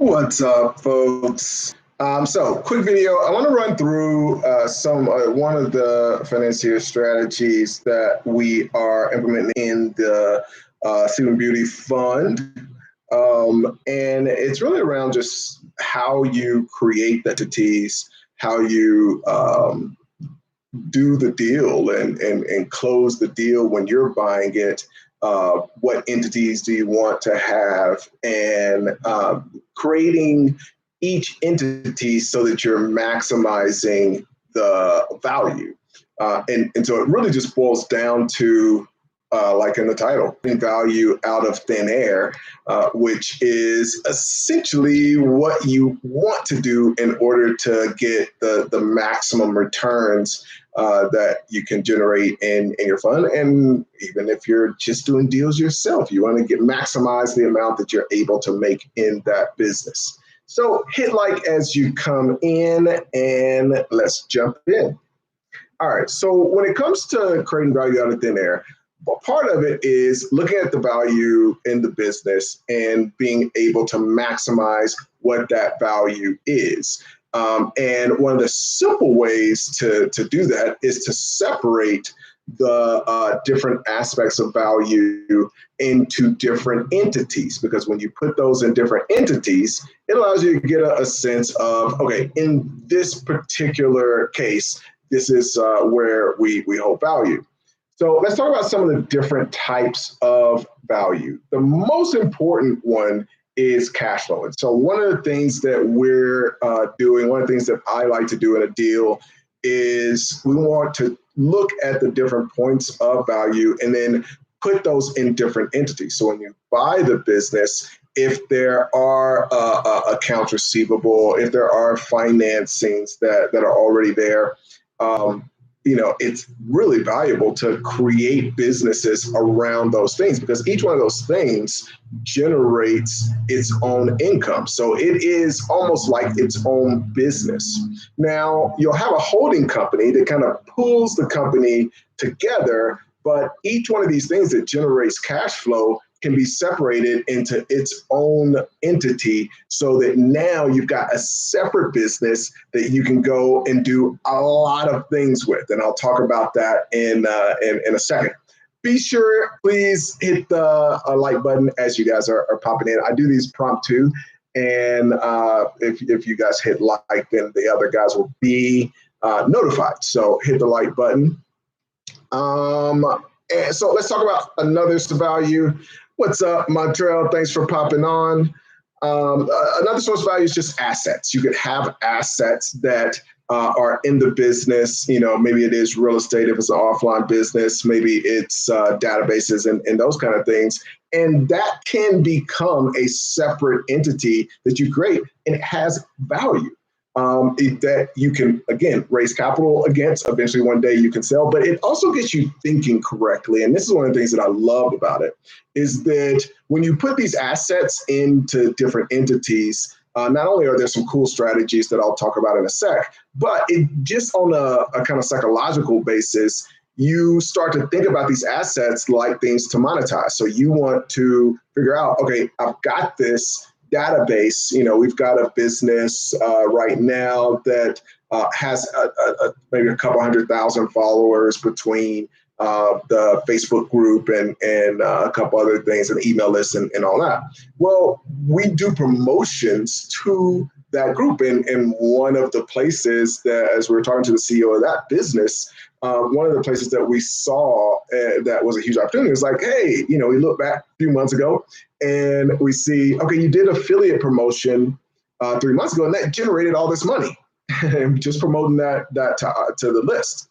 What's up, folks? So, quick video. I want to run through one of the Financier strategies that we are implementing in the Student Beauty Fund. And it's really around just how you create the entities, how you do the deal and close the deal when you're buying it. What entities do you want to have, and creating each entity so that you're maximizing the value. And so it really just boils down to, like in the title, value out of thin air, which is essentially what you want to do in order to get the maximum returns that you can generate in your fund. And even if you're just doing deals yourself, you want to maximize the amount that you're able to make in that business. So hit like as you come in, and let's jump in. All right, so when it comes to creating value out of thin air, part of it is looking at the value in the business and being able to maximize what that value is. And one of the simple ways to do that is to separate the different aspects of value into different entities, because when you put those in different entities, it allows you to get a sense of, okay, in this particular case, this is where we hold value. So let's talk about some of the different types of value. The most important one is cash flow. And so one of the things that we're doing, one of the things that I like to do in a deal is we want to look at the different points of value and then put those in different entities. So when you buy the business, if there are accounts receivable, if there are financings that are already there, it's really valuable to create businesses around those things, because each one of those things generates its own income. So it is almost like its own business. Now, you'll have a holding company that kind of pulls the company together, but each one of these things that generates cash flow can be separated into its own entity, so that now you've got a separate business that you can go and do a lot of things with. And I'll talk about that in a second. Be sure, please hit the like button as you guys are popping in. I do these promptu, and if you guys hit like, then the other guys will be notified. So hit the like button. And so let's talk about another value. What's up, Montreal? Thanks for popping on. Another source of value is just assets. You could have assets that are in the business. Maybe it is real estate if it's an offline business. Maybe it's databases and those kind of things. And that can become a separate entity that you create, and it has value. That you can, again, raise capital against. Eventually one day you can sell, but it also gets you thinking correctly. And this is one of the things that I love about it, is that when you put these assets into different entities, not only are there some cool strategies that I'll talk about in a sec, but it just on a kind of psychological basis, you start to think about these assets like things to monetize. So you want to figure out, okay, I've got this database. We've got a business right now that has maybe a couple 100,000 followers between the Facebook group and a couple other things, an email list and all that. Well, we do promotions to that group. And one of the places that, as we were talking to the CEO of that business, one of the places that we saw that was a huge opportunity was like, hey, we look back a few months ago and we see, okay, you did affiliate promotion 3 months ago, and that generated all this money. And just promoting that to the list.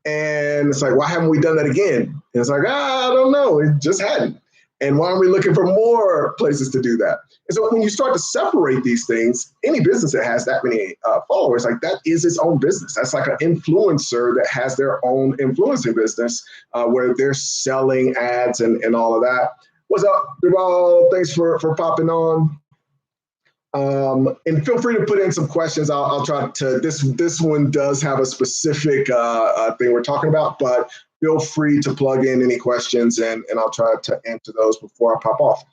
And it's like, why haven't we done that again? And it's like, I don't know. It just hadn't. And why aren't we looking for more places to do that? And so when you start to separate these things, any business that has that many followers, like that is its own business. That's like an influencer that has their own influencing business where they're selling ads and all of that. What's up, Duval? Thanks for popping on. And feel free to put in some questions. I'll try to, this one does have a specific thing we're talking about, but feel free to plug in any questions and I'll try to answer those before I pop off.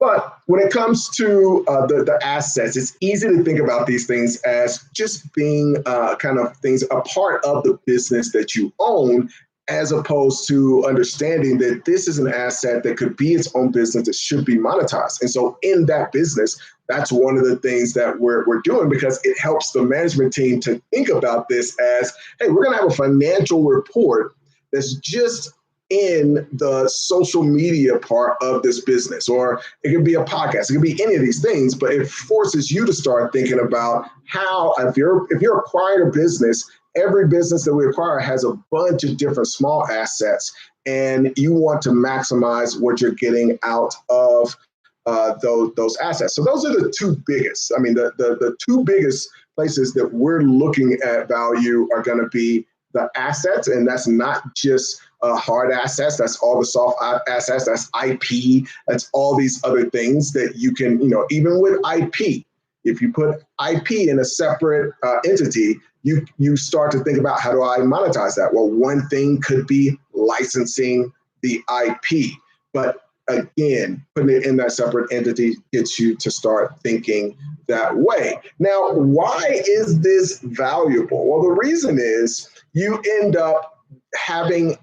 But when it comes to the assets, it's easy to think about these things as just being kind of things, a part of the business that you own, as opposed to understanding that this is an asset that could be its own business that should be monetized. And so in that business, that's one of the things that we're doing, because it helps the management team to think about this as, hey, we're going to have a financial report that's just in the social media part of this business, or it could be a podcast, it could be any of these things, but it forces you to start thinking about how, if you're acquiring a business, every business that we acquire has a bunch of different small assets, and you want to maximize what you're getting out of those assets. So those are the two biggest. I mean, the two biggest places that we're looking at value are going to be the assets, and that's not just hard assets. That's all the soft assets. That's IP. That's all these other things that you can, even with IP, if you put IP in a separate entity, you start to think about, how do I monetize that? Well, one thing could be licensing the IP, but again, putting it in that separate entity gets you to start thinking that way. Now, why is this valuable? Well, the reason is you end up having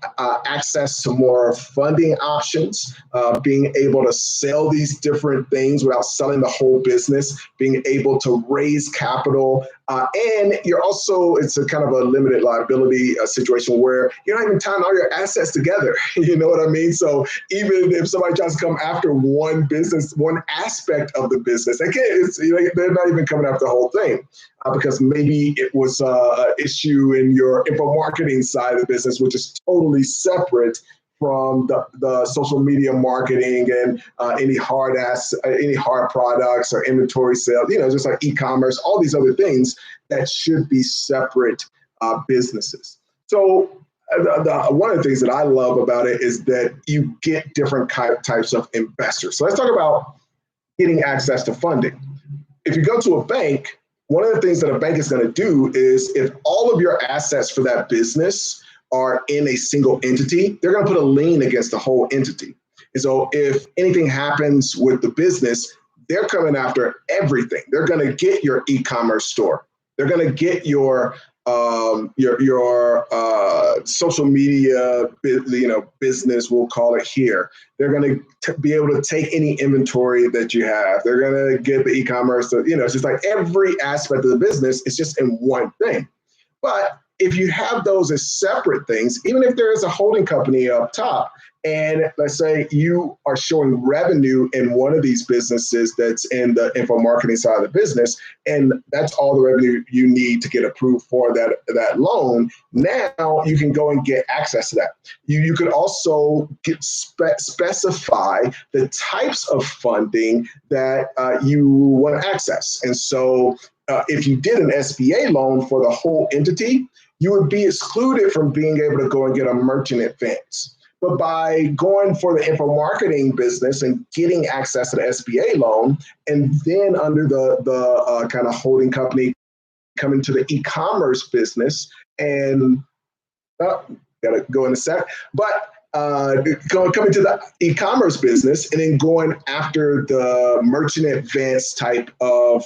access to more funding options, being able to sell these different things without selling the whole business, being able to raise capital. And you're also, it's a kind of a limited liability situation where you're not even tying all your assets together. You know what I mean? So even if somebody tries to come after one business, one aspect of the business, they're not even coming after the whole thing. Because maybe it was an issue in your info marketing side of the business, which is totally separate from the social media marketing and any hard products or inventory sales, just like e-commerce, all these other things that should be separate businesses. So one of the things that I love about it is that you get different types of investors. So let's talk about getting access to funding. If you go to a bank, one of the things that a bank is going to do is, if all of your assets for that business are in a single entity, they're going to put a lien against the whole entity. And so if anything happens with the business, they're coming after everything. They're going to get your e-commerce store. They're going to get your social media, business, we'll call it here. They're going to be able to take any inventory that you have. They're going to get the e-commerce. It's just like every aspect of the business is just in one thing. But if you have those as separate things, even if there is a holding company up top, and let's say you are showing revenue in one of these businesses that's in the info marketing side of the business, and that's all the revenue you need to get approved for that loan, now you can go and get access to that. You could also specify the types of funding that you want to access. And so if you did an SBA loan for the whole entity, you would be excluded from being able to go and get a merchant advance. But by going for the info marketing business and getting access to the SBA loan, and then under the kind of holding company coming to the e-commerce business, and gotta go in a sec, but coming to the e-commerce business and then going after the merchant advance type of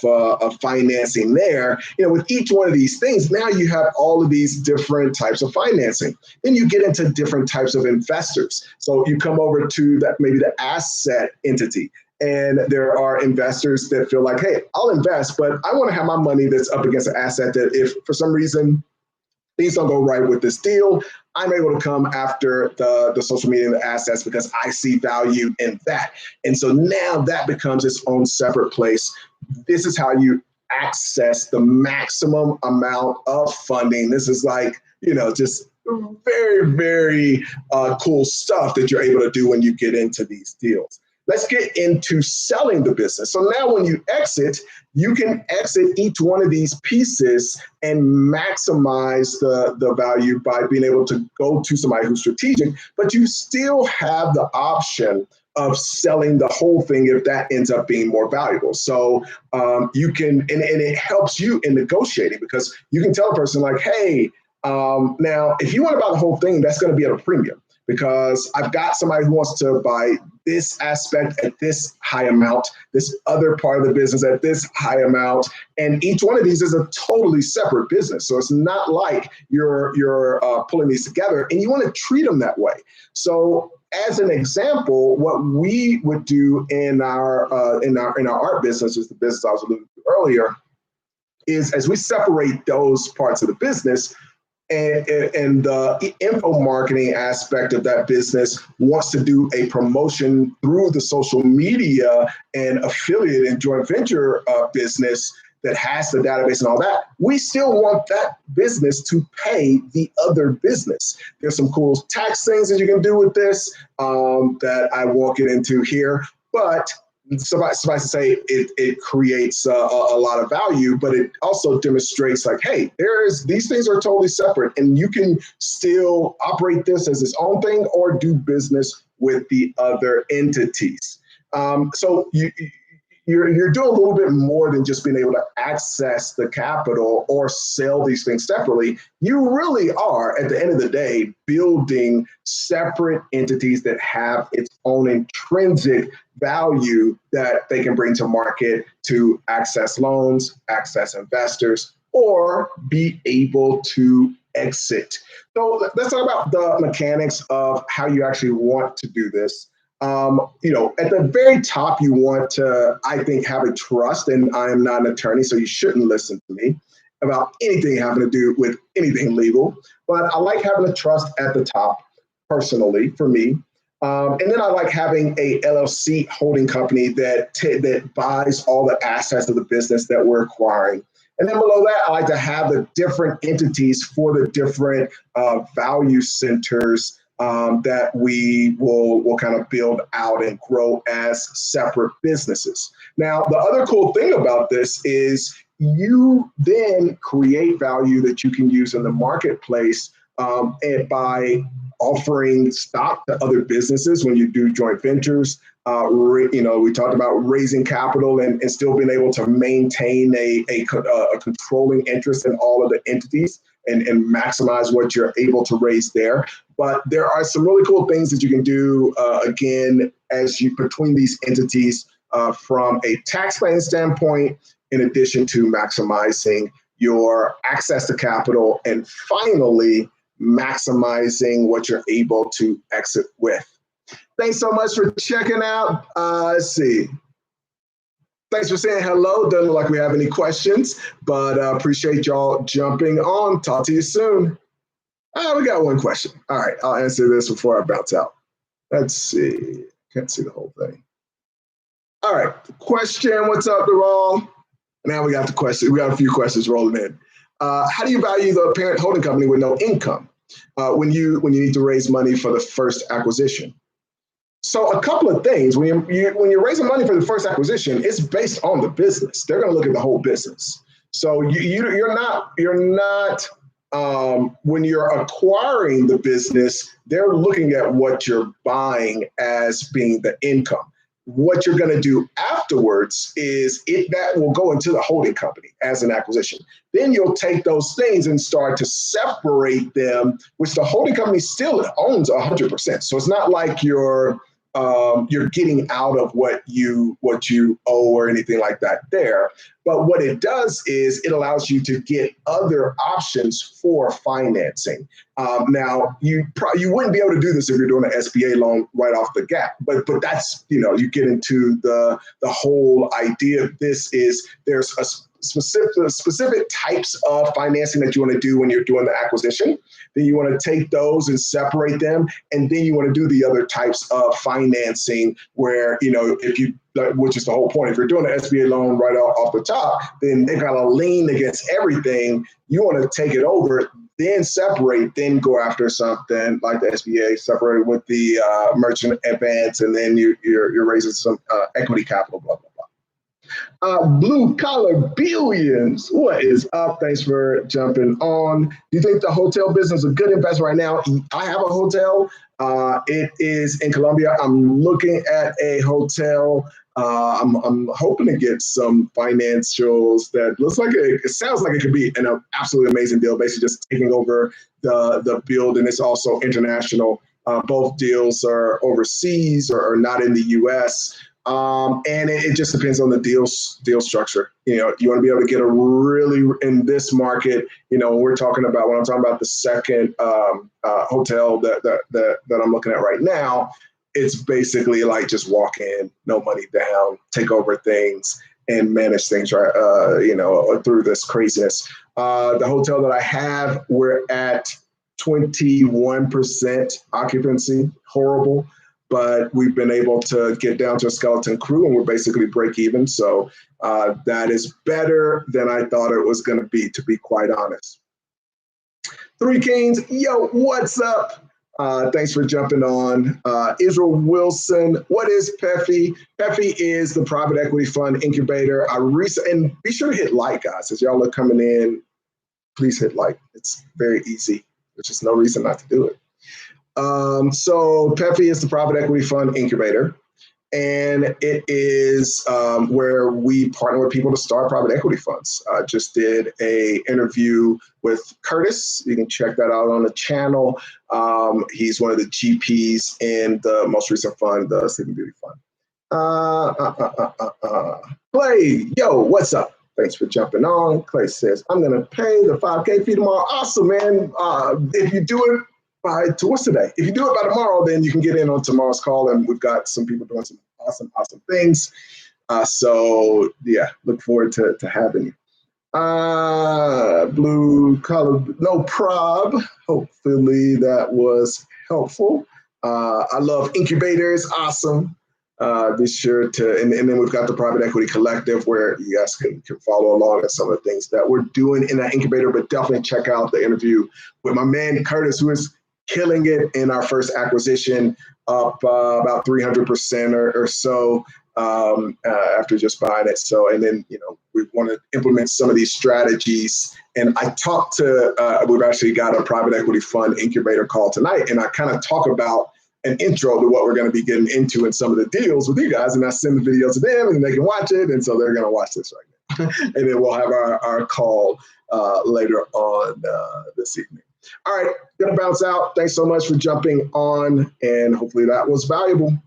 financing there, with each one of these things, now you have all of these different types of financing. Then you get into different types of investors. So you come over to that, maybe the asset entity. And there are investors that feel like, hey, I'll invest, but I want to have my money that's up against an asset that if for some reason things don't go right with this deal, I'm able to come after the social media and the assets because I see value in that. And so now that becomes its own separate place. This is how you access the maximum amount of funding. This is like, just very, very cool stuff that you're able to do when you get into these deals. Let's get into selling the business. So now when you exit, you can exit each one of these pieces and maximize the value by being able to go to somebody who's strategic, but you still have the option of selling the whole thing if that ends up being more valuable. So you can, and it helps you in negotiating, because you can tell a person like, hey, now if you want to buy the whole thing, that's going to be at a premium. because I've got somebody who wants to buy this aspect at this high amount, this other part of the business at this high amount, and each one of these is a totally separate business. So it's not like you're pulling these together, and you want to treat them that way. So as an example, what we would do in our art business, is the business I was alluding to earlier, is as we separate those parts of the business, and the info marketing aspect of that business wants to do a promotion through the social media and affiliate and joint venture business that has the database and all that, we still want that business to pay the other business. There's some cool tax things that you can do with this that I won't get into here, but suffice to say, it creates a lot of value, but it also demonstrates like, hey, these things are totally separate, and you can still operate this as its own thing or do business with the other entities. So you're doing a little bit more than just being able to access the capital or sell these things separately. You really are, at the end of the day, building separate entities that have its own intrinsic value that they can bring to market to access loans, access investors, or be able to exit. So let's talk about the mechanics of how you actually want to do this. At the very top, you want to, I think, have a trust, and I am not an attorney, so you shouldn't listen to me about anything having to do with anything legal, but I like having a trust at the top, personally, for me. And then I like having a LLC holding company that buys all the assets of the business that we're acquiring. And then below that, I like to have the different entities for the different value centers that we will kind of build out and grow as separate businesses. Now, the other cool thing about this is you then create value that you can use in the marketplace and by offering stock to other businesses when you do joint ventures. We talked about raising capital and still being able to maintain a controlling interest in all of the entities and maximize what you're able to raise there. But there are some really cool things that you can do, again, between these entities from a tax planning standpoint, in addition to maximizing your access to capital, and finally, maximizing what you're able to exit with. Thanks so much for checking out. Let's see. Thanks for saying hello. Doesn't look like we have any questions, but appreciate y'all jumping on. Talk to you soon. We got one question. All right, I'll answer this before I bounce out. Let's see. Can't see the whole thing. All right, question. What's up, Deral? Now we got the question. We got a few questions rolling in. How do you value the parent holding company with no income when you need to raise money for the first acquisition? So a couple of things. When you're raising money for the first acquisition, it's based on the business. They're going to look at the whole business. So you're not when you're acquiring the business, they're looking at what you're buying as being the income. What you're going to do afterwards is that will go into the holding company as an acquisition. Then you'll take those things and start to separate them, which the holding company still owns 100%. So it's not like you're getting out of what you owe or anything like that there. But what it does is it allows you to get other options for financing. Now, you wouldn't be able to do this if you're doing an SBA loan right off the gap. But that's, you get into the whole idea of this is there's a specific types of financing that you want to do when you're doing the acquisition. Then you want to take those and separate them. And then you want to do the other types of financing where, which is the whole point. If you're doing an SBA loan right off the top, then they got to lean against everything. You want to take it over, then separate, then go after something like the SBA, separate with the merchant advance, and then you're raising some equity capital, blah, blah, blah. Blue Collar Billions, what is up? Thanks for jumping on. Do you think the hotel business is a good investment right now? I have a hotel. It is in Colombia. I'm looking at a hotel. I'm hoping to get some financials that looks like it sounds like it could be an absolutely amazing deal, basically just taking over the build, and it's also international Both deals are overseas or not in the U.S. And it just depends on the deal structure. You know, you want to be able to get a really, in this market, you know, when I'm talking about the second hotel that I'm looking at right now, it's basically like just walk in, no money down, take over things and manage things, right? You know, through this craziness. The hotel that I have, we're at 21% occupancy, horrible. But we've been able to get down to a skeleton crew and we're basically break even. So that is better than I thought it was going to be quite honest. Three Kings, yo, what's up? Thanks for jumping on. Israel Wilson, what is PEFI? PEFI is the private equity fund incubator. And be sure to hit like, guys. As y'all are coming in, please hit like. It's very easy. There's just no reason not to do it. So PEFI is the private equity fund incubator, and it is where we partner with people to start private equity funds. Just did a interview with Curtis. You can check that out on the channel. He's one of the GPs in the most recent fund, the Sleeping Beauty Fund. Clay, yo, what's up? Thanks for jumping on. Clay says, I'm going to pay the 5K fee tomorrow. Awesome, man. If you do it, what's today? If you do it by tomorrow, then you can get in on tomorrow's call, and we've got some people doing some awesome things. So yeah, look forward to having you. Blue collar, no prob. Hopefully that was helpful. I love incubators, awesome. Be sure to, and then we've got the Private Equity Collective where you guys can follow along at some of the things that we're doing in that incubator, but definitely check out the interview with my man Curtis, who is killing it in our first acquisition, up about 300% or so after just buying it. So, and then, you know, we want to implement some of these strategies. And I talked to, we've actually got a private equity fund incubator call tonight, and I kind of talk about an intro to what we're going to be getting into in some of the deals with you guys. And I send the videos to them and they can watch it. And so they're going to watch this right now. And then we'll have our call later on this evening. All right, gonna bounce out. Thanks so much for jumping on, and hopefully that was valuable.